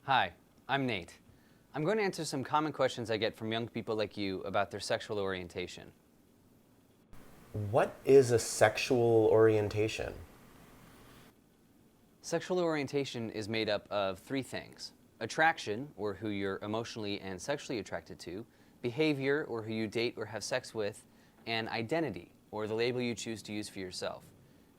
Hi, I'm Nate. I'm going to answer some common questions I get from young people like you about their sexual orientation. What is a sexual orientation? Sexual orientation is made up of three things: attraction, or who you're emotionally and sexually attracted to; behavior, or who you date or have sex with; and identity, or the label you choose to use for yourself.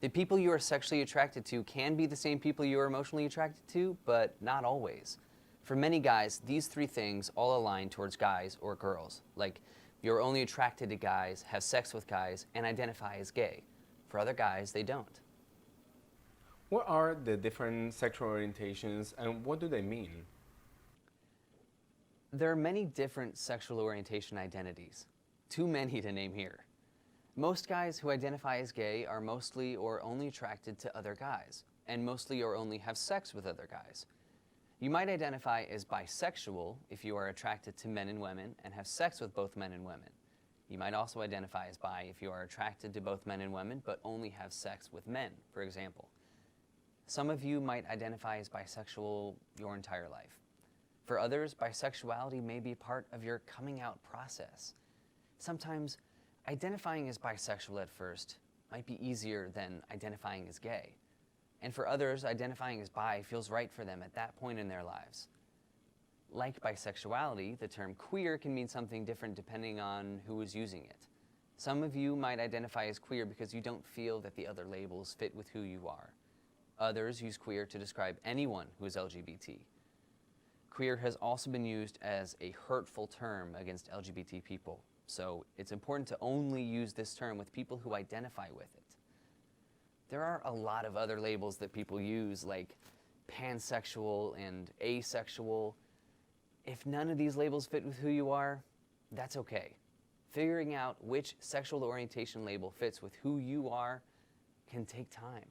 The people you are sexually attracted to can be the same people you are emotionally attracted to, but not always. For many guys, these three things all align towards guys or girls, like you're only attracted to guys, have sex with guys, and identify as gay. For other guys, they don't. What are the different sexual orientations and what do they mean? There are many different sexual orientation identities, too many to name here. Most guys who identify as gay are mostly or only attracted to other guys, and mostly or only have sex with other guys. You might identify as bisexual if you are attracted to men and women and have sex with both men and women. You might also identify as bi if you are attracted to both men and women but only have sex with men, for example. Some of you might identify as bisexual your entire life. For others, bisexuality may be part of your coming out process. Sometimes, identifying as bisexual at first might be easier than identifying as gay. And for others, identifying as bi feels right for them at that point in their lives. Like bisexuality, the term queer can mean something different depending on who is using it. Some of you might identify as queer because you don't feel that the other labels fit with who you are. Others use queer to describe anyone who is LGBT. Queer has also been used as a hurtful term against LGBT people, so it's important to only use this term with people who identify with it. There are a lot of other labels that people use, like pansexual and asexual. If none of these labels fit with who you are, that's okay. Figuring out which sexual orientation label fits with who you are can take time.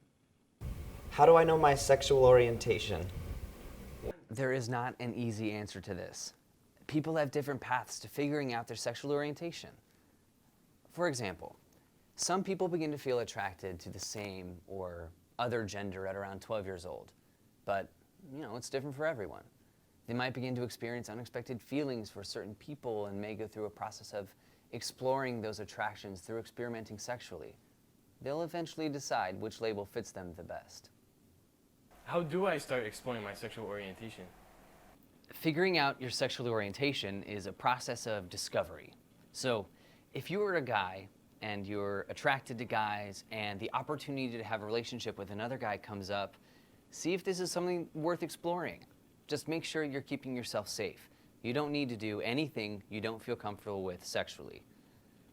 How do I know my sexual orientation? There is not an easy answer to this. People have different paths to figuring out their sexual orientation. For example, some people begin to feel attracted to the same or other gender at around 12 years old, but it's different for everyone. They might begin to experience unexpected feelings for certain people and may go through a process of exploring those attractions through experimenting sexually. They'll eventually decide which label fits them the best. How do I start exploring my sexual orientation? Figuring out your sexual orientation is a process of discovery. So, if you are a guy and you're attracted to guys and the opportunity to have a relationship with another guy comes up, see if this is something worth exploring. Just make sure you're keeping yourself safe. You don't need to do anything you don't feel comfortable with sexually.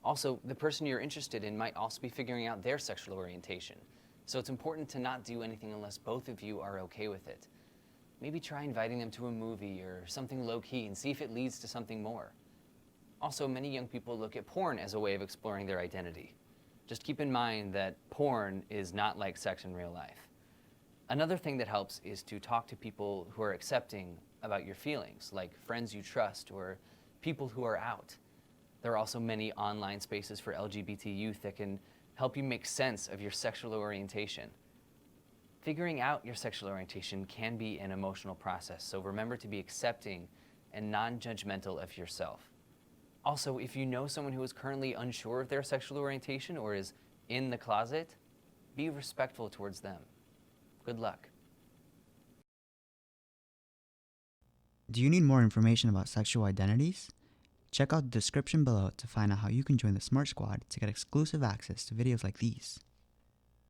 Also, the person you're interested in might also be figuring out their sexual orientation. So it's important to not do anything unless both of you are okay with it. Maybe try inviting them to a movie or something low-key and see if it leads to something more. Also, many young people look at porn as a way of exploring their identity. Just keep in mind that porn is not like sex in real life. Another thing that helps is to talk to people who are accepting about your feelings, like friends you trust or people who are out. There are also many online spaces for LGBT youth that can help you make sense of your sexual orientation. Figuring out your sexual orientation can be an emotional process, so remember to be accepting and non-judgmental of yourself. Also, if you know someone who is currently unsure of their sexual orientation or is in the closet, be respectful towards them. Good luck. Do you need more information about sexual identities? Check out the description below to find out how you can join the Smart Squad to get exclusive access to videos like these.